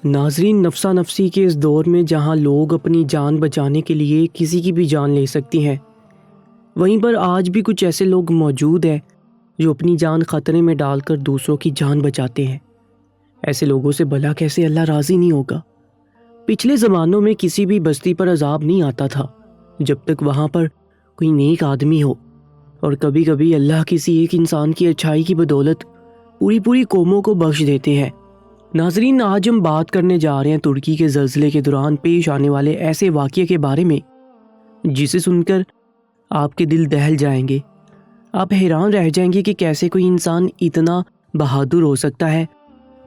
ناظرین، نفسا نفسی کے اس دور میں جہاں لوگ اپنی جان بچانے کے لیے کسی کی بھی جان لے سکتی ہیں، وہیں پر آج بھی کچھ ایسے لوگ موجود ہیں جو اپنی جان خطرے میں ڈال کر دوسروں کی جان بچاتے ہیں۔ ایسے لوگوں سے بھلا کیسے اللہ راضی نہیں ہوگا۔ پچھلے زمانوں میں کسی بھی بستی پر عذاب نہیں آتا تھا جب تک وہاں پر کوئی نیک آدمی ہو، اور کبھی کبھی اللہ کسی ایک انسان کی اچھائی کی بدولت پوری قوموں کو بخش دیتے ہیں۔ ناظرین، آج ہم بات کرنے جا رہے ہیں ترکی کے زلزلے کے دوران پیش آنے والے ایسے واقعے کے بارے میں جسے سن کر آپ کے دل دہل جائیں گے۔ آپ حیران رہ جائیں گے کہ کیسے کوئی انسان اتنا بہادر ہو سکتا ہے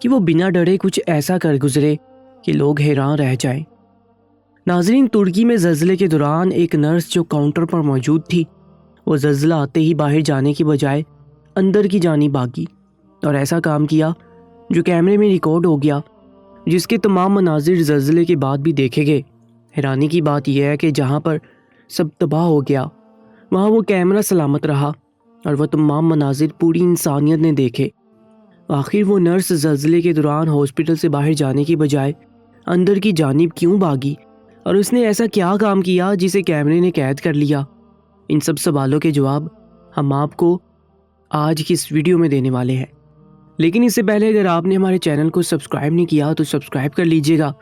کہ وہ بنا ڈرے کچھ ایسا کر گزرے کہ لوگ حیران رہ جائیں۔ ناظرین، ترکی میں زلزلے کے دوران ایک نرس جو کاؤنٹر پر موجود تھی، وہ زلزلہ آتے ہی باہر جانے کی بجائے اندر کی جانب بھاگی اور ایسا کام کیا جو کیمرے میں ریکارڈ ہو گیا، جس کے تمام مناظر زلزلے کے بعد بھی دیکھے گئے۔ حیرانی کی بات یہ ہے کہ جہاں پر سب تباہ ہو گیا وہاں وہ کیمرہ سلامت رہا اور وہ تمام مناظر پوری انسانیت نے دیکھے۔ آخر وہ نرس زلزلے کے دوران ہاسپٹل سے باہر جانے کی بجائے اندر کی جانب کیوں بھاگی، اور اس نے ایسا کیا کام کیا جسے کیمرے نے قید کر لیا؟ ان سب سوالوں کے جواب ہم آپ کو آج کی اس ویڈیو میں دینے والے ہیں۔ لیکن اس سے پہلے اگر آپ نے ہمارے چینل کو سبسکرائب نہیں کیا تو سبسکرائب کر لیجئے گا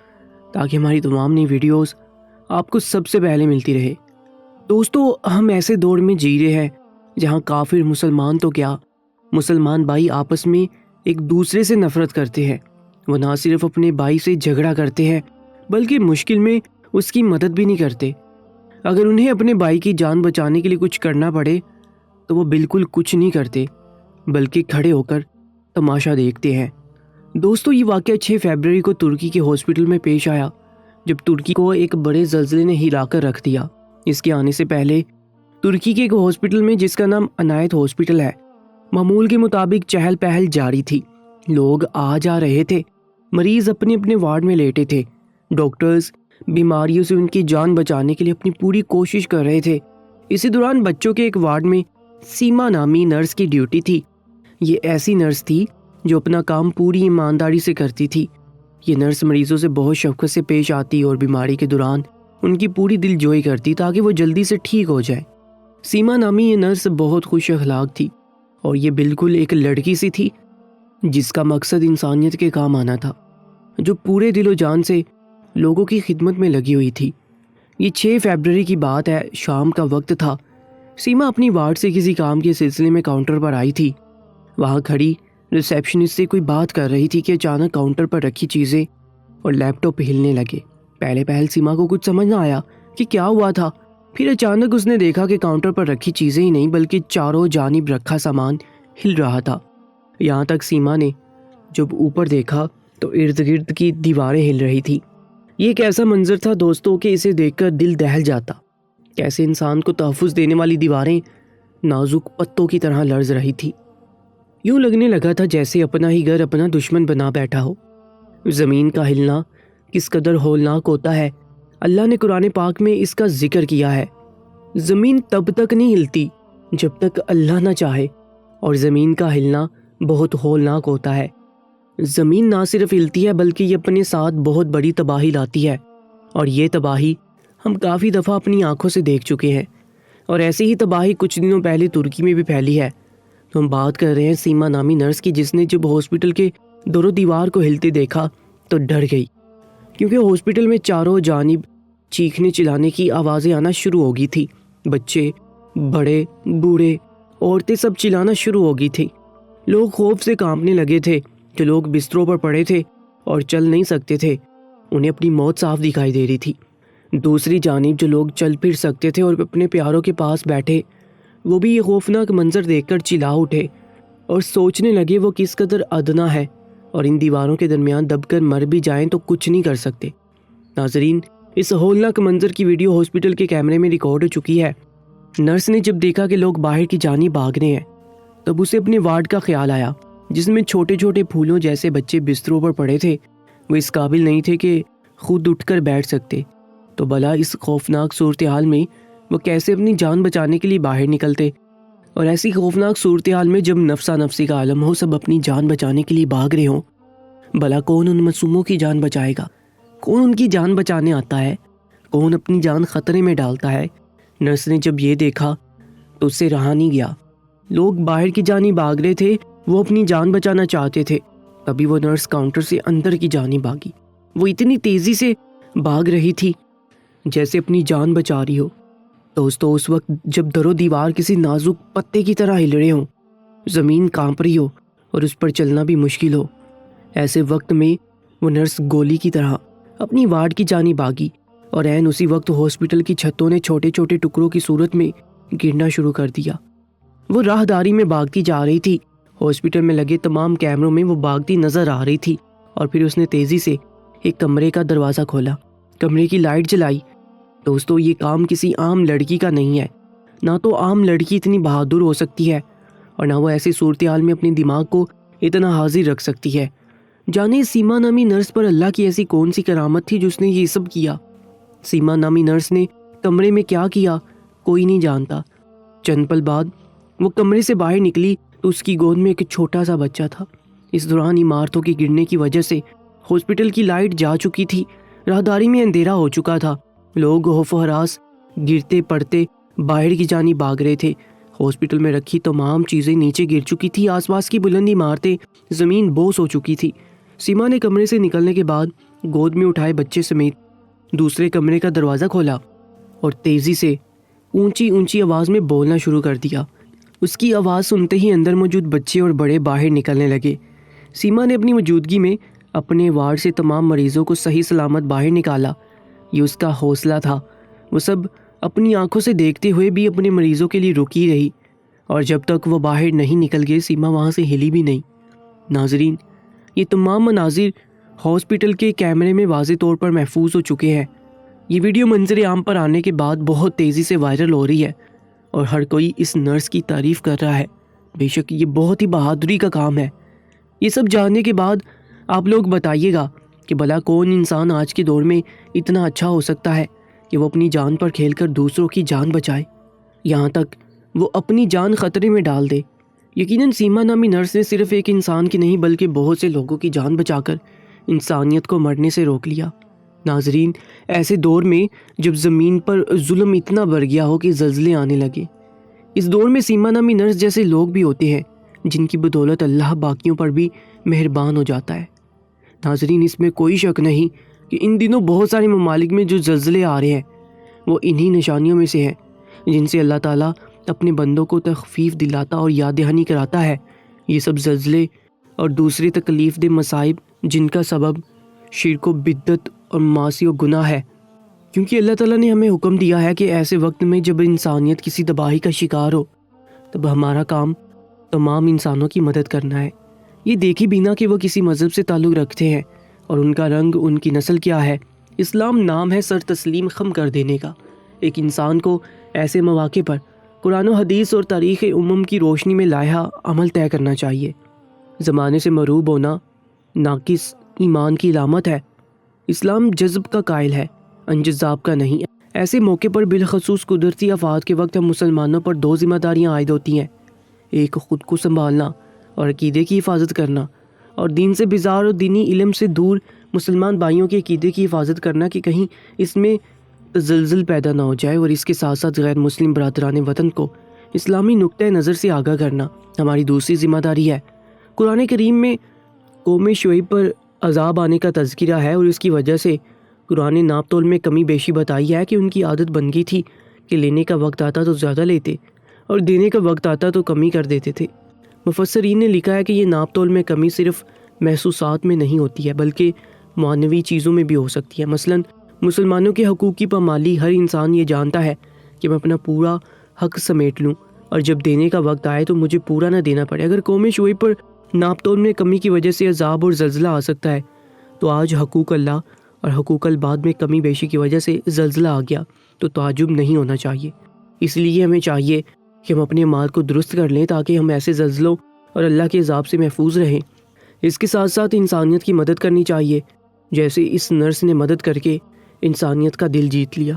تاکہ ہماری تمام نئی ویڈیوز آپ کو سب سے پہلے ملتی رہے۔ دوستو، ہم ایسے دور میں جی رہے ہیں جہاں کافر مسلمان تو کیا، مسلمان بھائی آپس میں ایک دوسرے سے نفرت کرتے ہیں۔ وہ نہ صرف اپنے بھائی سے جھگڑا کرتے ہیں بلکہ مشکل میں اس کی مدد بھی نہیں کرتے۔ اگر انہیں اپنے بھائی کی جان بچانے کے لیے کچھ کرنا پڑے تو وہ بالکل کچھ نہیں کرتے بلکہ کھڑے ہو کر تماشا دیکھتے ہیں۔ دوستو، یہ واقعہ 6 فروری کو ترکی کے ہاسپٹل میں پیش آیا جب ترکی کو ایک بڑے زلزلے نے ہلا کر رکھ دیا۔ اس کے آنے سے پہلے ترکی کے ایک ہاسپٹل میں جس کا نام عنایت ہاسپٹل ہے، معمول کے مطابق چہل پہل جاری تھی۔ لوگ آ جا رہے تھے، مریض اپنے اپنے وارڈ میں لیٹے تھے، ڈاکٹرز بیماریوں سے ان کی جان بچانے کے لیے اپنی پوری کوشش کر رہے تھے۔ اسی دوران بچوں کے ایک وارڈ میں سیما نامی نرس کی ڈیوٹی تھی۔ یہ ایسی نرس تھی جو اپنا کام پوری ایمانداری سے کرتی تھی۔ یہ نرس مریضوں سے بہت شفقت سے پیش آتی اور بیماری کے دوران ان کی پوری دل جوئی کرتی تاکہ وہ جلدی سے ٹھیک ہو جائے۔ سیما نامی یہ نرس بہت خوش اخلاق تھی اور یہ بالکل ایک لڑکی سی تھی جس کا مقصد انسانیت کے کام آنا تھا، جو پورے دل و جان سے لوگوں کی خدمت میں لگی ہوئی تھی۔ یہ 6 فروری کی بات ہے، شام کا وقت تھا۔ سیما اپنی وارڈ سے کسی کام کے سلسلے میں کاؤنٹر پر آئی تھی۔ وہاں کھڑی ریسیپشنسٹ سے کوئی بات کر رہی تھی کہ اچانک کاؤنٹر پر رکھی چیزیں اور لیپ ٹاپ ہلنے لگے۔ پہل سیما کو کچھ سمجھ نہ آیا کہ کیا ہوا تھا۔ پھر اچانک اس نے دیکھا کہ کاؤنٹر پر رکھی چیزیں ہی نہیں بلکہ چاروں جانب رکھا سامان ہل رہا تھا۔ یہاں تک سیما نے جب اوپر دیکھا تو ارد گرد کی دیواریں ہل رہی تھی۔ یہ ایک ایسا منظر تھا دوستوں کہ اسے دیکھ کر دل دہل جاتا۔ کیسے انسان کو تحفظ دینے والی دیواریں نازک پتوں کی طرح لرز رہی تھی۔ یوں لگنے لگا تھا جیسے اپنا ہی گھر اپنا دشمن بنا بیٹھا ہو۔ زمین کا ہلنا کس قدر ہولناک ہوتا ہے، اللہ نے قرآن پاک میں اس کا ذکر کیا ہے۔ زمین تب تک نہیں ہلتی جب تک اللہ نہ چاہے، اور زمین کا ہلنا بہت ہولناک ہوتا ہے۔ زمین نہ صرف ہلتی ہے بلکہ یہ اپنے ساتھ بہت بڑی تباہی لاتی ہے، اور یہ تباہی ہم کافی دفعہ اپنی آنکھوں سے دیکھ چکے ہیں۔ اور ایسی ہی تباہی کچھ دنوں پہلے ترکی میں بھی پھیلی ہے۔ تو ہم بات کر رہے ہیں سیما نامی نرس کی، جس نے جب ہاسپٹل کے دونوں دیوار کو ہلتے دیکھا تو ڈر گئی، کیونکہ ہاسپٹل میں چاروں جانب چیخنے چلانے کی آوازیں آنا شروع ہو گئی تھی۔ بچے، بڑے، بوڑھے، عورتیں سب چلانا شروع ہو گئی تھی۔ لوگ خوف سے کانپنے لگے تھے۔ جو لوگ بستروں پر پڑے تھے اور چل نہیں سکتے تھے انہیں اپنی موت صاف دکھائی دے رہی تھی۔ دوسری جانب جو لوگ چل پھر سکتے تھے اور اپنے پیاروں کے پاس بیٹھے، وہ بھی یہ خوفناک منظر دیکھ کر چلا اٹھے اور سوچنے لگے وہ کس قدر ادنا ہے اور ان دیواروں کے درمیان دب کر مر بھی جائیں تو کچھ نہیں کر سکتے۔ ناظرین، اس ہولناک منظر کی ویڈیو ہاسپٹل کے کیمرے میں ریکارڈ ہو چکی ہے۔ نرس نے جب دیکھا کہ لوگ باہر کی جانب بھاگنے ہیں تب اسے اپنے وارڈ کا خیال آیا جس میں چھوٹے چھوٹے پھولوں جیسے بچے بستروں پر پڑے تھے۔ وہ اس قابل نہیں تھے کہ خود اٹھ کر بیٹھ سکتے، تو بھلا اس خوفناک صورتحال میں وہ کیسے اپنی جان بچانے کے لیے باہر نکلتے؟ اور ایسی خوفناک صورتحال میں جب نفسا نفسی کا عالم ہو، سب اپنی جان بچانے کے لیے بھاگ رہے ہوں، بھلا کون ان معصوموں کی جان بچائے گا؟ کون ان کی جان بچانے آتا ہے؟ کون اپنی جان خطرے میں ڈالتا ہے؟ نرس نے جب یہ دیکھا تو اس سے رہا نہیں گیا۔ لوگ باہر کی جانب بھاگ رہے تھے، وہ اپنی جان بچانا چاہتے تھے۔ تبھی وہ نرس کاؤنٹر سے اندر کی جانب بھاگی۔ وہ اتنی تیزی سے بھاگ رہی تھی جیسے اپنی جان بچا رہی ہو۔ دوستو، اس وقت جب در و دیوار کسی نازک پتے کی طرح ہل رہے ہوں، زمین کانپ رہی ہو اور اس پر چلنا بھی مشکل ہو، ایسے وقت میں وہ نرس گولی کی طرح اپنی وارڈ کی جانب بھاگی، اور عین اسی وقت ہاسپٹل کی چھتوں نے چھوٹے چھوٹے ٹکڑوں کی صورت میں گرنا شروع کر دیا۔ وہ راہداری میں بھاگتی جا رہی تھی۔ ہاسپٹل میں لگے تمام کیمروں میں وہ بھاگتی نظر آ رہی تھی، اور پھر اس نے تیزی سے ایک کمرے کا دروازہ کھولا، کمرے کی لائٹ جلائی۔ دوستو، یہ کام کسی عام لڑکی کا نہیں ہے۔ نہ تو عام لڑکی اتنی بہادر ہو سکتی ہے، اور نہ وہ ایسی صورتحال میں اپنے دماغ کو اتنا حاضر رکھ سکتی ہے۔ جانے سیما نامی نرس پر اللہ کی ایسی کون سی کرامت تھی جس نے یہ سب کیا؟ سیما نامی نرس نے کمرے میں کیا کیا کوئی نہیں جانتا۔ چند پل بعد وہ کمرے سے باہر نکلی تو اس کی گود میں ایک چھوٹا سا بچہ تھا۔ اس دوران عمارتوں کے گرنے کی وجہ سے ہاسپٹل کی لائٹ جا چکی تھی، راہداری میں اندھیرا ہو چکا تھا۔ لوگ خوف و ہراس گرتے پڑتے باہر کی جانب بھاگ رہے تھے۔ ہاسپٹل میں رکھی تمام چیزیں نیچے گر چکی تھی، آس پاس کی بلند عمارتیں زمین بوس ہو چکی تھی۔ سیما نے کمرے سے نکلنے کے بعد گود میں اٹھائے بچے سمیت دوسرے کمرے کا دروازہ کھولا اور تیزی سے اونچی اونچی آواز میں بولنا شروع کر دیا۔ اس کی آواز سنتے ہی اندر موجود بچے اور بڑے باہر نکلنے لگے۔ سیما نے اپنی موجودگی میں اپنے وارڈ سے تمام مریضوں کو صحیح سلامت باہر نکالا۔ یہ اس کا حوصلہ تھا۔ وہ سب اپنی آنکھوں سے دیکھتے ہوئے بھی اپنے مریضوں کے لیے رکی رہی، اور جب تک وہ باہر نہیں نکل گئے سیما وہاں سے ہلی بھی نہیں۔ ناظرین، یہ تمام مناظر ہاسپٹل کے کیمرے میں واضح طور پر محفوظ ہو چکے ہیں۔ یہ ویڈیو منظر عام پر آنے کے بعد بہت تیزی سے وائرل ہو رہی ہے، اور ہر کوئی اس نرس کی تعریف کر رہا ہے۔ بے شک یہ بہت ہی بہادری کا کام ہے۔ یہ سب جاننے کے بعد آپ لوگ بتائیے گا کہ بھلا کون انسان آج کے دور میں اتنا اچھا ہو سکتا ہے کہ وہ اپنی جان پر کھیل کر دوسروں کی جان بچائے، یہاں تک وہ اپنی جان خطرے میں ڈال دے۔ یقیناً سیما نامی نرس نے صرف ایک انسان کی نہیں بلکہ بہت سے لوگوں کی جان بچا کر انسانیت کو مرنے سے روک لیا۔ ناظرین، ایسے دور میں جب زمین پر ظلم اتنا بڑھ گیا ہو کہ زلزلے آنے لگے، اس دور میں سیما نامی نرس جیسے لوگ بھی ہوتے ہیں جن کی بدولت اللہ باقیوں پر بھی مہربان ہو جاتا ہے۔ ناظرین، اس میں کوئی شک نہیں کہ ان دنوں بہت سارے ممالک میں جو زلزلے آ رہے ہیں وہ انہی نشانیوں میں سے ہیں جن سے اللہ تعالیٰ اپنے بندوں کو تخفیف دلاتا اور یاد دہانی کراتا ہے۔ یہ سب زلزلے اور دوسرے تکلیف دہ مصائب جن کا سبب شرک و بدعت اور معاصی و گناہ ہے، کیونکہ اللہ تعالیٰ نے ہمیں حکم دیا ہے کہ ایسے وقت میں جب انسانیت کسی تباہی کا شکار ہو تب ہمارا کام تمام انسانوں کی مدد کرنا ہے۔ یہ دیکھی بنا کہ وہ کسی مذہب سے تعلق رکھتے ہیں اور ان کا رنگ، ان کی نسل کیا ہے۔ اسلام نام ہے سر تسلیم خم کر دینے کا۔ ایک انسان کو ایسے مواقع پر قرآن و حدیث اور تاریخ امم کی روشنی میں لائحہ عمل طے کرنا چاہیے۔ زمانے سے مروب ہونا ناقص ایمان کی علامت ہے۔ اسلام جذب کا قائل ہے، انجذاب کا نہیں۔ ایسے موقع پر بالخصوص قدرتی آفات کے وقت ہم مسلمانوں پر دو ذمہ داریاں عائد ہوتی ہیں، ایک خود کو سنبھالنا اور عقیدے کی حفاظت کرنا، اور دین سے بیزار اور دینی علم سے دور مسلمان بھائیوں کے عقیدے کی حفاظت کرنا کہ کہیں اس میں تزلزل پیدا نہ ہو جائے، اور اس کے ساتھ ساتھ غیر مسلم برادران وطن کو اسلامی نقطہ نظر سے آگاہ کرنا ہماری دوسری ذمہ داری ہے۔ قرآن کریم میں قوم شعیب پر عذاب آنے کا تذکرہ ہے، اور اس کی وجہ سے قرآن ناپ تول میں کمی بیشی بتائی ہے کہ ان کی عادت بن گئی تھی کہ لینے کا وقت آتا تو زیادہ لیتے اور دینے کا وقت آتا تو کمی کر دیتے تھے۔ مفسرین نے لکھا ہے کہ یہ ناپ تول میں کمی صرف محسوسات میں نہیں ہوتی ہے بلکہ معنوی چیزوں میں بھی ہو سکتی ہے۔ مثلاً مسلمانوں کے حقوق کی پامالی، ہر انسان یہ جانتا ہے کہ میں اپنا پورا حق سمیٹ لوں اور جب دینے کا وقت آئے تو مجھے پورا نہ دینا پڑے۔ اگر قوم شعیب پر ناپ تول میں کمی کی وجہ سے عذاب اور زلزلہ آ سکتا ہے تو آج حقوق اللہ اور حقوق العباد میں کمی بیشی کی وجہ سے زلزلہ آ گیا تو تعجب نہیں ہونا چاہیے۔ اس لیے ہمیں چاہیے کہ ہم اپنے مال کو درست کر لیں تاکہ ہم ایسے زلزلوں اور اللہ کے عذاب سے محفوظ رہیں۔ اس کے ساتھ ساتھ انسانیت کی مدد کرنی چاہیے، جیسے اس نرس نے مدد کر کے انسانیت کا دل جیت لیا۔